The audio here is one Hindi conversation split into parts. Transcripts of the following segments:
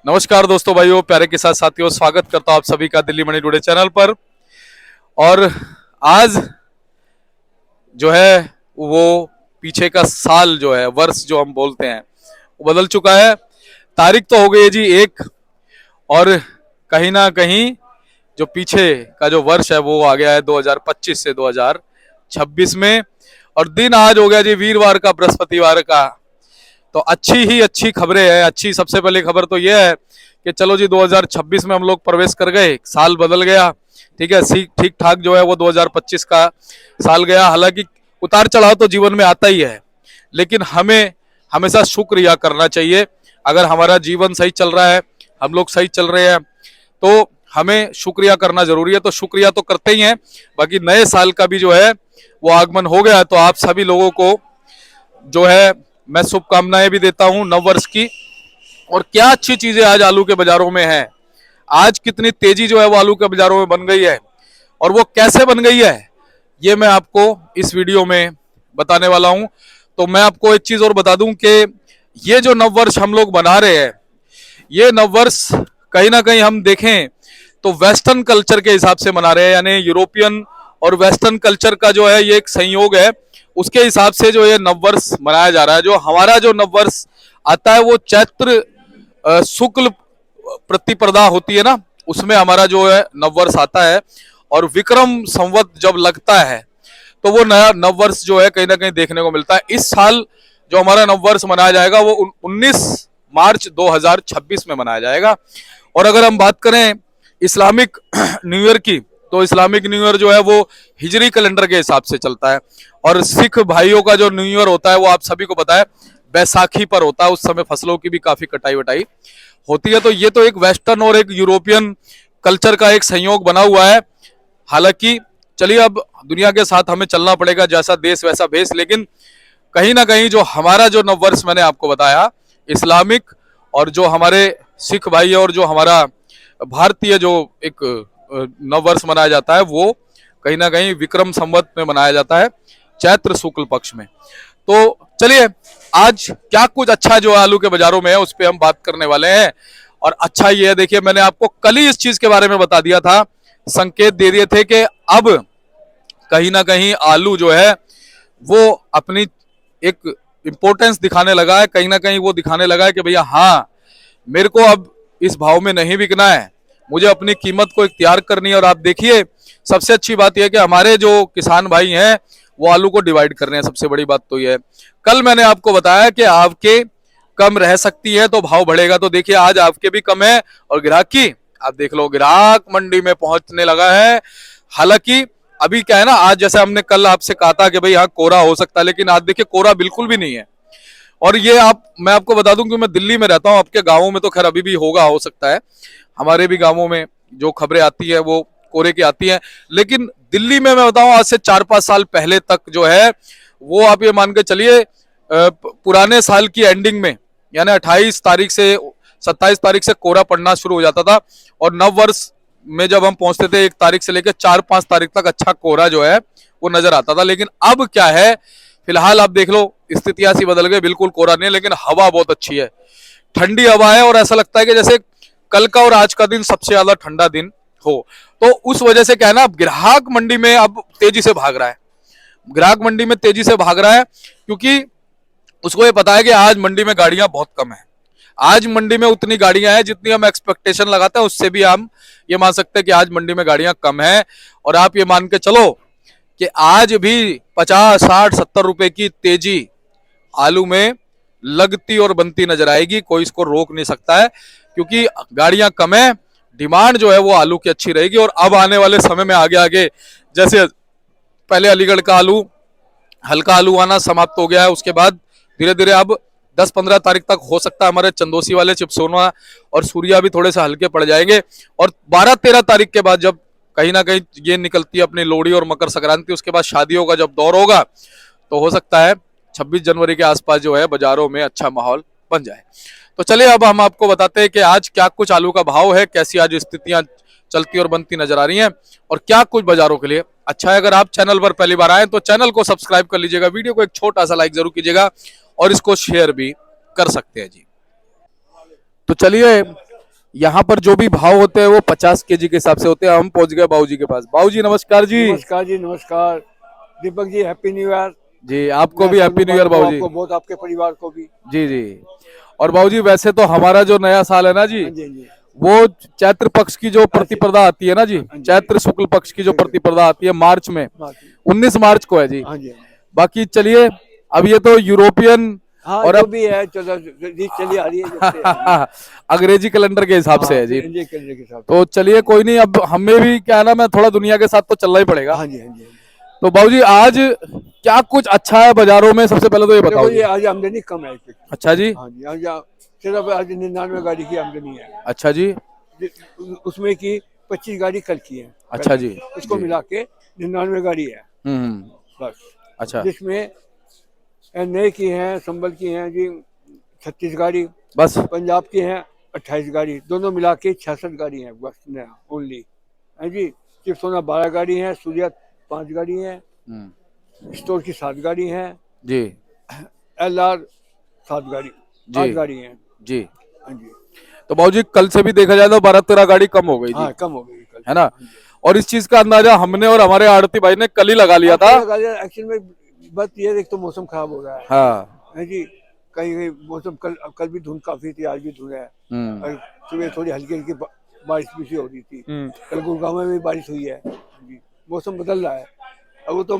नमस्कार दोस्तों, भाइयों, प्यारे के साथ साथियों, स्वागत करता हूं आप सभी का दिल्ली मनी टुडे चैनल पर। और आज जो है वो पीछे का साल जो है, वर्ष जो हम बोलते हैं, वो बदल चुका है। तारीख तो हो गई है जी एक, और कहीं ना कहीं जो पीछे का जो वर्ष है वो आ गया है 2025 से 2026 में। और दिन आज हो गया जी वीरवार का, बृहस्पतिवार का। तो अच्छी ही अच्छी खबरें हैं। अच्छी सबसे पहली खबर तो यह है कि चलो जी 2026 में हम लोग प्रवेश कर गए, साल बदल गया। ठीक है, ठीक ठाक जो है वो 2025 का साल गया। हालांकि उतार चढ़ाव तो जीवन में आता ही है, लेकिन हमें हमेशा शुक्रिया करना चाहिए। अगर हमारा जीवन सही चल रहा है, हम लोग सही चल रहे हैं, तो हमें शुक्रिया करना जरूरी है। तो शुक्रिया तो करते ही हैं। बाकी नए साल का भी जो है वो आगमन हो गया, तो आप सभी लोगों को जो है मैं शुभकामनाएं भी देता हूं नव वर्ष की। और क्या अच्छी चीजें आज आलू के बाजारों में हैं। आज कितनी तेजी जो है वो आलू के बाजारों में बन गई है, और वो कैसे बन गई है ये मैं आपको इस वीडियो में बताने वाला हूं। तो मैं आपको एक चीज और बता दूं कि ये जो नव वर्ष हम लोग बना रहे हैं, ये नव वर्ष कहीं ना कहीं हम देखें तो वेस्टर्न कल्चर के हिसाब से मना रहे हैं। यानी यूरोपियन और वेस्टर्न कल्चर का जो है ये एक संयोग है, उसके हिसाब से जो ये नववर्ष मनाया जा रहा है। जो हमारा जो नववर्ष आता है वो चैत्र शुक्ल प्रतिपदा होती है ना, उसमें हमारा जो है नववर्ष आता है। और विक्रम संवत जब लगता है तो वो नया नववर्ष जो है कहीं ना कहीं देखने को मिलता है। इस साल जो हमारा नववर्ष मनाया जाएगा वो 19 मार्च 2026 में मनाया जाएगा। और अगर हम बात करें इस्लामिक न्यू ईयर की, तो इस्लामिक न्यू ईयर जो है वो हिजरी कैलेंडर के हिसाब से चलता है। और सिख भाइयों का जो न्यू ईयर होता है वो आप सभी को पता है बैसाखी पर होता है। उस समय फसलों की भी काफी कटाई वटाई होती है। तो ये तो एक वेस्टर्न और एक यूरोपियन कल्चर का एक संयोग बना हुआ है। हालांकि चलिए, अब दुनिया के साथ हमें चलना पड़ेगा, जैसा देश वैसा भेष। लेकिन कहीं ना कहीं जो हमारा जो नववर्ष मैंने आपको बताया इस्लामिक, और जो हमारे सिख भाई और जो हमारा भारतीय जो एक नववर्ष मनाया जाता है वो कहीं ना कहीं विक्रम संवत में मनाया जाता है, चैत्र शुक्ल पक्ष में। तो चलिए, आज क्या कुछ अच्छा जो आलू के बाजारों में है उस पर हम बात करने वाले हैं। और अच्छा ये है, देखिए, मैंने आपको कल ही इस चीज के बारे में बता दिया था, संकेत दे दिए थे कि अब कहीं ना कहीं आलू जो है वो अपनी एक इंपॉर्टेंस दिखाने लगा है। कहीं ना कहीं वो दिखाने लगा है कि भैया हाँ, मेरे को अब इस भाव में नहीं बिकना है, मुझे अपनी कीमत को इख्तियार करनी है। और आप देखिए, सबसे अच्छी बात यह है कि हमारे जो किसान भाई हैं वो आलू को डिवाइड कर रहे हैं। सबसे बड़ी बात तो यह है, कल मैंने आपको बताया कि आपके कम रह सकती है तो भाव बढ़ेगा। तो देखिए, आज आपके भी कम है और ग्राहक की आप देख लो, ग्राहक मंडी में पहुंचने लगा है। हालांकि अभी क्या है ना, आज जैसे हमने कल आपसे कहा था कि भाई यहाँ कोहरा हो सकता है, लेकिन आज देखिए कोहरा बिल्कुल भी नहीं है। और ये मैं आपको बता दूं कि मैं दिल्ली में रहता हूं, आपके गांवों में तो खैर अभी भी होगा, हो सकता है। हमारे भी गांवों में जो खबरें आती है वो कोहरे की आती है। लेकिन दिल्ली में मैं बताऊं, आज से 4-5 साल पहले तक जो है वो आप ये मान के चलिए, पुराने साल की एंडिंग में यानी 28 तारीख से 27 तारीख से कोहरा पड़ना शुरू हो जाता था। और नव वर्ष में जब हम पहुंचते थे 1 तारीख से लेकर 4-5 तारीख तक अच्छा कोहरा जो है वो नजर आता था। लेकिन अब क्या है, फिलहाल आप देख लो, स्थितियां सी बदल गई, बिल्कुल कोहरा नहीं है, लेकिन हवा बहुत अच्छी है, ठंडी हवा है। और ऐसा लगता है कि जैसे कल का और आज का दिन सबसे ज्यादा ठंडा दिन हो। तो उस वजह से क्या है ना, ग्राहक मंडी में अब तेजी से भाग रहा है। ग्राहक मंडी में तेजी से भाग रहा है क्योंकि उसको ये पता है कि आज मंडी में गाड़ियां बहुत कम है। आज मंडी में उतनी गाड़ियां हैं जितनी हम एक्सपेक्टेशन लगाते हैं, उससे भी हम ये मान सकते हैं कि आज मंडी में गाड़ियां कम है। और आप ये मान के चलो कि आज भी 50, 60, 70 रुपए की तेजी आलू में लगती और बनती नजर आएगी। कोई इसको रोक नहीं सकता है क्योंकि गाड़ियां कम है, डिमांड जो है वो आलू की अच्छी रहेगी। और अब आने वाले समय में आगे आगे, जैसे पहले अलीगढ़ का आलू, हल्का आलू आना समाप्त हो गया है, उसके बाद धीरे धीरे अब 10-15 तारीख तक हो सकता है हमारे चंदोसी वाले चिपसोना और सूर्या भी थोड़े से हल्के पड़ जाएंगे। और 12-13 तारीख के बाद जब कहीं ना कहीं ये निकलती है अपनी लोहड़ी और मकर संक्रांति, उसके बाद शादियों का जब दौर होगा तो हो सकता है 26 जनवरी के आसपास जो है बाजारों में अच्छा माहौल बन जाए। तो चलिए, अब हम आपको बताते हैं कि आज क्या कुछ आलू का भाव है, कैसी आज स्थितियां चलती और बनती नजर आ रही हैं, और क्या कुछ बाजारों के लिए अच्छा है। अगर आप चैनल पर पहली बार आए तो चैनल को सब्सक्राइब कर लीजिएगा, वीडियो को एक छोटा सा लाइक जरूर कीजिएगा और इसको शेयर भी कर सकते हैं जी। तो चलिए, यहाँ पर जो भी भाव होते हैं वो 50 केजी के हिसाब से होते हैं। हम पहुंच गए बाबूजी के पास। बाबूजी नमस्कार जी। नमस्कार जी, नमस्कार Deepak ji, happy new year. जी आपको भी हैप्पी न्यू ईयर बाबूजी। आपको बहुत, आपके परिवार को भी। जी जी। और बाबूजी वैसे तो हमारा जो नया साल है ना जी, हाँ जी, हाँ जी, वो चैत्र पक्ष की जो प्रतिपदा आती है ना जी, हाँ जी। चैत्र शुक्ल पक्ष की जो प्रतिपदा आती है मार्च में, बात 19 मार्च को है जी। हाँ जी, हाँ जी। बाकी चलिए, अब ये तो यूरोपियन हाँ, और जो अब भी है चलो रीत चली आ रही है जब से। अंग्रेजी कैलेंडर के हिसाब से है जी। हाँ, करने के साथ। तो चलिए कोई नहीं, अब हमें भी क्या है ना, मैं थोड़ा दुनिया के साथ तो चलना ही पड़ेगा। हाँ जी, हाँ जी, हाँ जी। तो बाबूजी आज क्या कुछ अच्छा है बाजारों में, सबसे पहले तो ये बताओ देखो जी। ये आज आमदनी कम है इसकी। अच्छा जी। हाँ जी, आज सिर्फ आज 99 गाड़ी की आमदनी है। अच्छा जी। उसमें की 25 गाड़ी कल की है। अच्छा जी। उसको जी। मिला के 99 गाड़ी है हम्म। बस। अच्छा। जिसमें नए की हैं, संभल की हैं जी 36 गाड़ी, बस। पंजाब की हैं 28 गाड़ी, दोनों मिला के 66 गाड़ी हैं बस नया ओनली है जी। सिर्फ सोना 12 गाड़ी हैं, सूर्या 5 गाड़ी हैं, स्टोर की 7 गाड़ी हैं जी। LR 7 गाड़ी, 8 गाड़ी हैं जी। हाँ जी। तो बाबूजी कल से भी देखा जाए तो 12-13 गाड़ी कम हो गई जी। हाँ, कम हो गई कल, है ना। और इस चीज का अंदाजा हमने और हमारे आड़ती भाई ने कल ही लगा लिया था। एक्चुअल में बात ये, एक तो मौसम खराब हो रहा हाँ है जी। कहीं कहीं मौसम कल भी धुंध काफी थी, आज भी धुंध है। और सुबह थोड़ी हल्की हल्की बारिश भी सी हो रही थी। कल गुड़गांव में भी बारिश हुई है जी। मौसम बदल रहा है। अब वो तो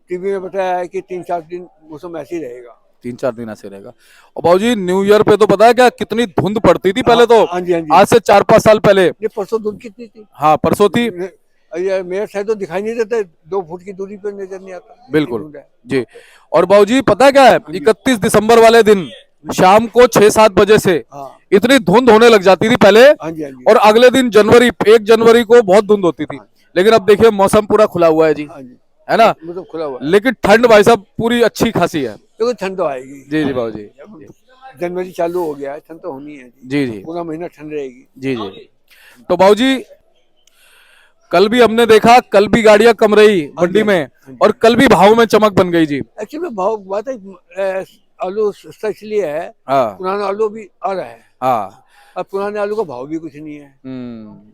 टीवी में बताया है कि 3-4 दिन मौसम ऐसे ही रहेगा। 3-4 दिन ऐसे रहेगा। और बाबूजी न्यू ईयर पे तो पता है क्या कितनी धुंध पड़ती थी पहले तो। हाँ जी, हाँ जी। आज से 4-5 साल पहले। ये परसों धुंध कितनी थी? हाँ परसों थी। मेरे साइड तो दिखाई नहीं देता, 2 फुट की दूरी पे नजर नहीं आता। बिल्कुल जी। और बाबूजी पता है क्या है, 31 दिसंबर वाले दिन शाम को 6-7 बजे से इतनी धुंध होने लग जाती थी पहले। हाँ जी, हाँ जी। और अगले दिन 1 जनवरी को बहुत धुंध होती थी। लेकिन अब देखिए मौसम पूरा खुला हुआ है जी। हाँ जी, है ना। मतलब खुला हुआ है। लेकिन ठंड भाई साहब पूरी अच्छी खासी है। देखो ठंड तो आएगी। जी जी बाबूजी। जनवरी चालू हो गया है, ठंड तो होनी है जी जी। पूरा महीना ठंड रहेगी। जी जी। तो बाबूजी कल भी हमने देखा, कल भी गाड़ियां कम रही मंडी में, और कल भी भाव में चमक बन गई जी। एक्चुअली भाव बात है, आलू सस्ता इसलिए है, पुराना आलू भी आ रहा है। हाँ। अब पुराने आलू का भाव भी कुछ नहीं है।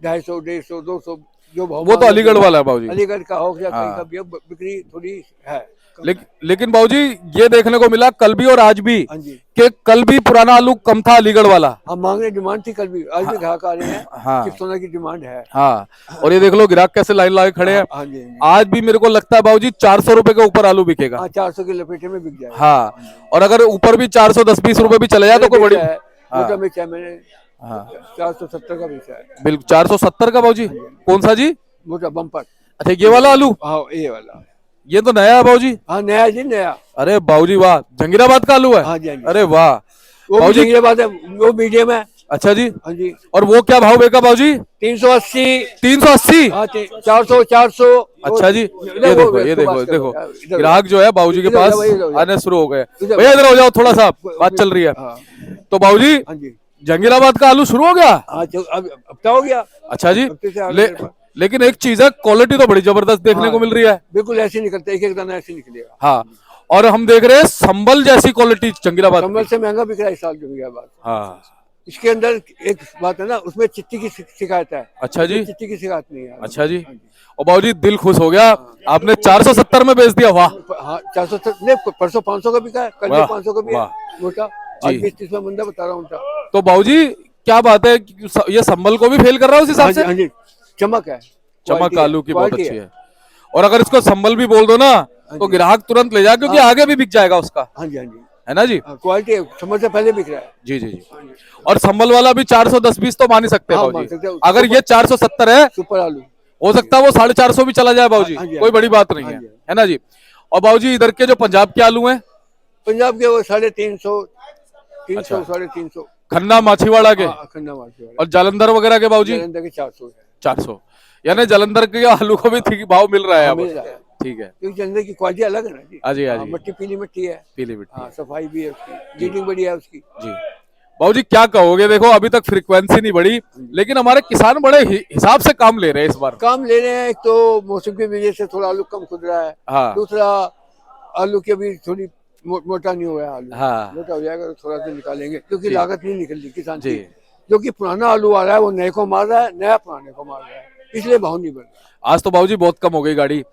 250, 150, 200 जो भाव वो तो अलीगढ़ वाला है बाबूजी। अलीगढ़ का हो या कहीं का भी बिक्री थोड़ी है। लेकिन बाबूजी ये देखने को मिला कल भी और आज भी हाँ जी, कि कल भी पुराना आलू कम था अलीगढ़ वाला। हाँ, मांगने डिमांड थी कल भी, आज भी ग्राहक आ रहे हैं। हाँ। सिर्फ सोना की डिमांड है। हाँ। और ये देख लो ग्राहक कैसे लाइन लगा खड़े हैं। हाँ जी, आज भी मेरे को लगता है बाबूजी 400 रुपए के ऊपर आलू बिकेगा। 400 के लपेटे में बिक जाएगा। हाँ। और अगर ऊपर भी 410-20 रुपए भी चले जाए तो कोई बड़ी। मोटा बेचा है मैंने। हाँ 470 का बेचा है। बिल्कुल 470 का बाबूजी। कौन सा जी? मोटा बम्पर। अच्छा ये वाला आलू। हाँ ये वाला। ये तो नया है बाबूजी। हाँ नया जी, नया। अरे बाबूजी वाह, जंगीराबाद का आलू है। हाँ जी, हाँ जी। अरे वाह वो जंगीराबाद है, वो मीडियम है। अच्छा जी। हाँ जी। और वो क्या भाव बेका बाबूजी? 380। 380। 400, 400। अच्छा जी। ये देखो ये देखो देखो ग्राहक जो है बाबूजी के पास आने शुरू हो गए। भैया इधर हो जाओ थोड़ा सा, बात चल रही है। तो बाबूजी हाँ जी, जंगीराबाद का आलू शुरू हो गया। अब तो हो गया। अच्छा जी। लेकिन एक चीज है, क्वालिटी तो बड़ी जबरदस्त देखने को मिल रही है। बिल्कुल ऐसे निकलता है, एक एक दाना ऐसे निकलेगा। हाँ। और हम देख रहे हैं संभल जैसी क्वालिटी जंगीराबाद। संभल से महंगा बिक रहा है इस साल जंगीराबाद। हाँ। इसके अंदर एक बात है ना, उसमें चिट्ठी की शिकायत है। अच्छा जी। चिट्ठी की शिकायत नहीं है। अच्छा जी। और बाबूजी दिल खुश हो गया, आपने 470 में बेच दिया। वाह। हाँ 470 नहीं, परसों 500 का बिका है, कल भी 500 का भी है मोटा। आज 20-30 में मंदा बता रहा हूँ। तो बाबूजी क्या बात है, ये संभल को भी फेल कर रहा है उस हिसाब से। हाँ जी, चमक है, चमक आलू की बहुत अच्छी है। और अगर इसको संभल भी बोल दो ना तो ग्राहक तुरंत ले जाए, क्योंकि आगे भी बिक जाएगा उसका। हाँ जी, हाँ जी, है ना जी। क्वालिटी संभल से पहले बिक रहा है। जी जी जी। और संभल वाला भी 410-20 तो मान ही सकते हैं बाबूजी। अगर ये 470 है, सुपर आलू हो सकता है वो 450 भी चला जाए बाबूजी, कोई बड़ी बात नहीं है ना जी। और बाबूजी इधर के जो पंजाब के आलू हैं, पंजाब के वो 350, 300, 350 खन्ना माछीवाड़ा के। खन्ना माछीवाड़ा। और जालंधर वगैरह के बाबूजी? जालंधर के 400 है। 400, यानी जालंधर के आलू को भी ठीक भाव मिल रहा है अब। ठीक है, क्योंकि जालंधर की क्वालिटी अलग है ना जी। हाँ जी, हाँ जी। मिट्टी पीली मिट्टी है, पीली मिट्टी। हाँ, सफाई भी है उसकी, ग्रेडिंग बढ़िया है उसकी। जी बाबूजी क्या कहोगे? देखो अभी तक फ्रीक्वेंसी नहीं बढ़ी, लेकिन हमारे किसान बड़े हिसाब से काम ले रहे हैं इस बार। काम ले रहे हैं। एक तो मौसम की वजह से थोड़ा आलू कम खुद रहा है। हाँ। दूसरा आलू की अभी थोड़ी मोटा नहीं हुआ है आलू। हाँ। मोटा हो जाएगा तो थोड़ा सा निकालेंगे, क्योंकि लागत नहीं निकल रही किसान की। जो कि पुराना आलू आ रहा है वो नए को मार रहा है, नया पुराने को मार रहा है, इसलिए भाव नहीं बढ़ रहा। आज तो बाबूजी बहुत कम हो गई गाड़ी।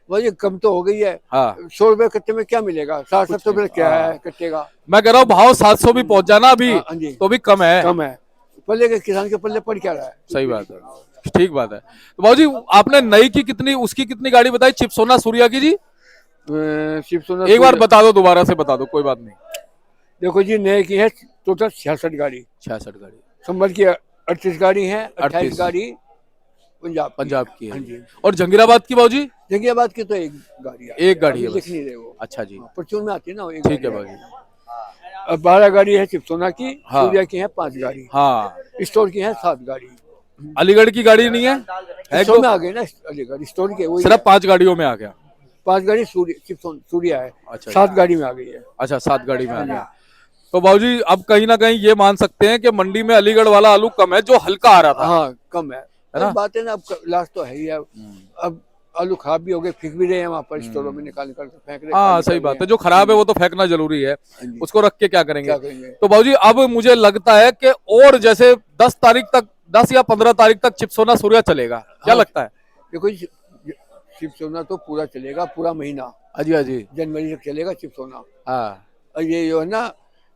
वही कम तो हो गई है। हाँ 100 रुपए कट्टे में क्या मिलेगा, 60-70 रुपए क्या है कट्टे का। मैं कह रहा हूँ भाव 700 भी पहुंच जाना अभी हाँ जी, तो भी कम है। कम है। पल्ले के किसान के पल्ले पड़ क्या रहा है। सही बात है, ठीक बात है। तो बाबूजी आपने नई की कितनी, उसकी कितनी गाड़ी बताई, चिपसोना सूर्या की जी? शिव सोना एक बार बता दो, दोबारा से बता दो, कोई बात नहीं। देखो जी, नए की है टोटल 66 गाड़ी, 66 गाड़ी, संभल की 38 गाड़ी है, 28 38 गाड़ी पंजाब की हाँ है। जी। और जंगीराबाद की बाबूजी? जंगियाबाद की तो एक गाड़ी है, एक गाड़ी है अभी बस। लिख नहीं रहे वो। अच्छा जी, परचून में आती है ना वो एक ठीक है गाड़ी बाबूजी। अब 12 गाड़ी है शिवसोना की, हाँ। सूर्या की है 5 गाड़ी, हाँ स्टोर की है 7 गाड़ी। अलीगढ़ की गाड़ी नहीं है? है स्टोर तो में आ गए ना अलीगढ़, स्टोर के वही सिर्फ 5 गाड़ियों में आ गया। 5 गाड़ी सूर्या है, अच्छा 7 गाड़ी में आ गई है। अच्छा, 7 गाड़ी में आ गया। तो बाबूजी अब कहीं ना कहीं ये मान सकते हैं कि मंडी में अलीगढ़ वाला आलू कम है, जो हल्का आ रहा था। हाँ कम है ना? अब बात है ना, अब लास्ट तो है ही है। अब आलू खराब भी हो गए, फेंक भी रहे हैं वहाँ पर स्टोरों में, निकाल निकाल के फेंक रहे हैं, हाँ खाली सही कर बात रहे है, जो खराब है वो तो फेंकना जरूरी है, हैं। जी, उसको रख के क्या करेंगे। क्या करेंगे। तो बाबूजी अब मुझे लगता है कि और जैसे 10 तारीख तक, 10 या 15 तारीख तक चिपसोना सूर्या चलेगा, क्या हाँ। लगता है? देखो जी, शिवसोना तो पूरा चलेगा, पूरा महीना अजी अजी। जनवरी तक चलेगा शिवसोना। हाँ और ये जो है ना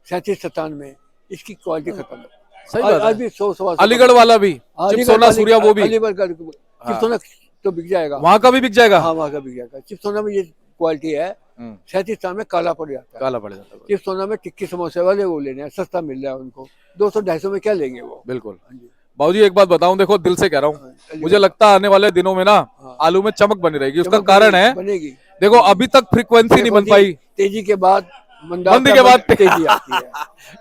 37-97 इसकी क्वालिटी खत्म है। सही बात आज है। भी 100-125 अलीगढ़ वाला भी, चिपसोना सूर्या वो भी, अलीगढ़ का चिपसोना तो बिक जाएगा, वहां का भी बिक जाएगा। हाँ वहाँ का बिक जाएगा। चिपसोना में ये क्वालिटी है, 37 में काला पड़ जाता है। काला पड़ जाता है, चिपसोना में टिक्की समोसे वाले वो लेने हैं, सस्ता मिल रहा है उनको, 200-250 में क्या लेंगे वो। बिल्कुल। हाँ जी। बाबूजी एक बात बताऊं, देखो दिल से कह रहा हूँ, हाँ, मुझे लगता है आने वाले दिनों में ना हाँ। आलू में चमक बनी रहेगी। उसका चमक कारण है, बनेगी। देखो अभी तक फ्रीक्वेंसी नहीं बन जी, पाई, तेजी के बाद मंदी के बाद तेजी आती है।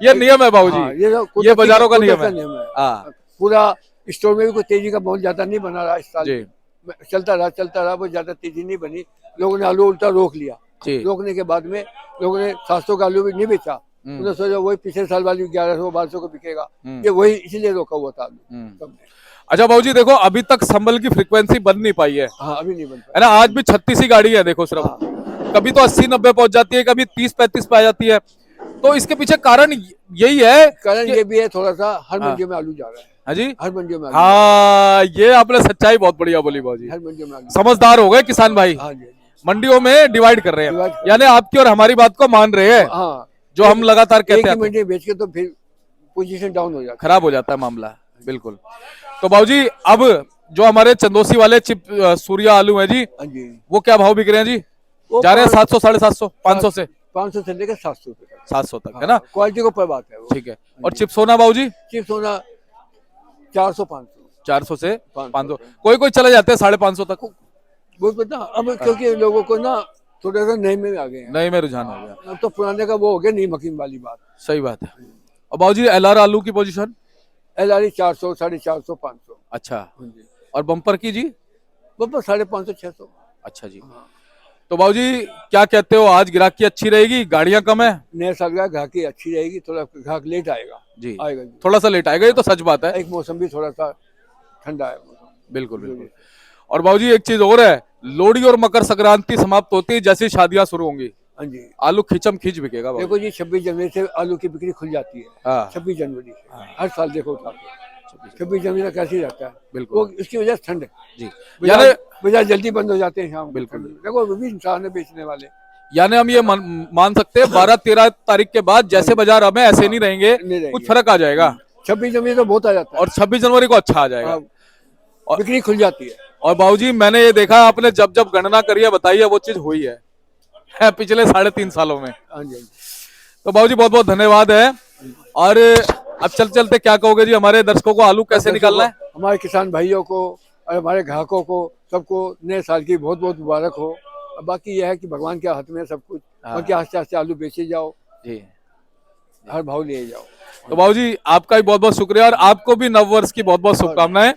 ये नियम है हाँ, बाबूजी, ये ये बाजारों का नियम है। है। हाँ पूरा स्टोर में भी कोई तेजी का बहुत ज्यादा नहीं बना रहा इस साल। जी चलता रहा, वो ज्यादा तेजी नहीं बनी। लोगों ने आलू उल्टा रोक लिया, जी। रोकने के बाद में लोगों ने 700 का आलू भी नहीं बेचा, उन्होंने सोचा वही पिछले साल वाली 1100-1200 को बिकेगा, ये वही इसलिए रोका हुआ था आलू सबने। अच्छा बाबूजी देखो अभी तक संभल की फ्रीक्वेंसी बन नहीं पाई है हाँ अभी नहीं बन है ना। आज भी 36 ही गाड़ी है देखो सिर्फ, कभी तो 80-90 पहुंच जाती है, कभी 30-35 पे आ जाती है। तो इसके पीछे कारण यही है, कारण ये भी है थोड़ा सा, हर मंडियों में आलू जा रहा है। हाँ जी, हर मंडियों में आलू हाँ ये आपने सच्चाई बहुत बढ़िया बोली बाबूजी, हर मंडियों में आलू। समझदार हो गए किसान भाई, हाँ जी, मंडियों में डिवाइड कर रहे हैं, डिवाइड कर यानी आपकी और हमारी बात को मान रहे हैं, हाँ जो हम लगातार एक कहते ही हैं। मंडी में बेच के तो फिर पोजीशन डाउन हो जाता खराब हो जाता है मामला, बिल्कुल। तो बाबूजी अब जो हमारे चंदोसी वाले सूर्या आलू है जी, है। हाँ जी, वो क्या भाव बिक रहे हैं जी? वो जा रहे हैं 700, 750, 500 से 500 से लेकर 700 रुपए तक। 700 तक, है ना। क्वालिटी को पर बात है वो। ठीक है। और चिपसोना बाबूजी चिप्स होना 400-500 400 से 500 500, कोई कोई चले जाते हैं 550 तक, वो पता अब क्योंकि लोगों को ना थोड़ा सा नए में आ गए हैं, नए में रुझान हो गया। अब तो पुराने का वो हो गया नहीं मकीन वाली बात। सही बात है। और बाबूजी एलआर आलू की पोजीशन? LRE 400, 450, 500। अच्छा। हाँ जी, और बम्पर की जी? बस 550, 600। अच्छा जी। तो बाबूजी क्या कहते हो, आज ग्राहकी अच्छी रहेगी, गाड़ियां कम है नए साल का ग्राहकी अच्छी रहेगी, थोड़ा ग्राहक लेट आएगा जी, आएगा जी। थोड़ा सा लेट आएगा, ये तो सच बात है। एक मौसम भी थोड़ा सा ठंडा है मौसम। बिल्कुल बिल्कुल। और बाबूजी एक चीज और है, लोहड़ी और मकर संक्रांति समाप्त होती है, जैसी शादियां शुरू होंगी हाँ जी, आलू खिंचम खींच बिकेगा बाबू। देखो जी 26 जनवरी से आलू की बिक्री खुल जाती है। हाँ 26 जनवरी से हर साल देखो उठा के 26 जनवरी तक कैसे ही रहता है बिल्कुल। वो, इसकी वजह से ठंड है जी, बाजार बाजार जल्दी बंद हो जाते हैं शाम को। बिल्कुल। देखो वो भी इंसान है बेचने वाले। यानी हम ये मान सकते हैं 12-13 तारीख के बाद जैसे बाजार अब है ऐसे नहीं रहेंगे, नहीं रहेंगे। कुछ फर्क आ जाएगा। 26 जनवरी तो बहुत आ जाता है और 26 जनवरी को अच्छा आ जाएगा। और बिक्री खुल जाती है। और बाबूजी मैंने ये देखा, आपने जब जब गणना करी है बताइए, वो चीज हुई है पिछले 3.5 सालों में। हाँ जी, तो बाबूजी बहुत बहुत धन्यवाद है। और अब चलते क्या कहोगे जी, हमारे दर्शकों को आलू कैसे निकालना है? हमारे किसान भाइयों को और हमारे ग्राहकों को सबको नए साल की बहुत बहुत मुबारक हो। और बाकी यह है कि भगवान के हाथ में सब कुछ, बाकी आस्ते आस्ते आलू बेचे जाओ जी, हर भाव ले जाओ। तो बाबूजी आपका भी बहुत बहुत शुक्रिया, और आपको भी नव वर्ष की बहुत बहुत शुभकामनाएं।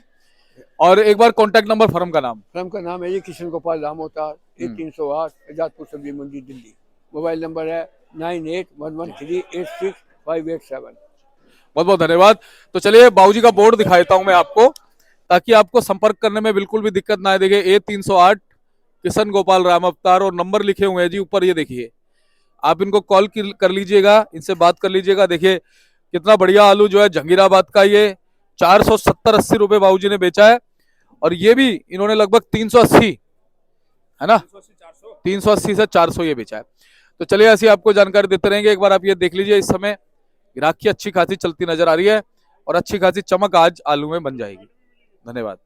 और एक बार कॉन्टैक्ट नंबर, फर्म का नाम? फर्म का नाम है जी किशन गोपाल रामोतार, 308 आजादपुर सब्जी मंडी दिल्ली। मोबाइल नंबर है 9811386587। बहुत बहुत धन्यवाद। तो चलिए बाबूजी का बोर्ड दिखा देता हूं मैं आपको, ताकि आपको संपर्क करने में बिल्कुल भी दिक्कत ना आए। देखिए A308 किशन गोपाल राम अवतार, और नंबर लिखे हुए हैं जी ऊपर, ये देखिए। आप इनको कॉल कर लीजिएगा, इनसे बात कर लीजिएगा। देखिए कितना बढ़िया आलू जो है जहांगीराबाद का, ये 470-80 रुपए बाबूजी ने बेचा है। और ये भी इन्होंने लगभग 380, है ना, 380 से 400 ये बेचा है। तो चलिए ऐसी आपको जानकारी देते रहेंगे। एक बार आप ये देख लीजिए, इस समय ग्राहक की अच्छी खासी चलती नजर आ रही है और अच्छी खासी चमक आज आलू में बन जाएगी। धन्यवाद।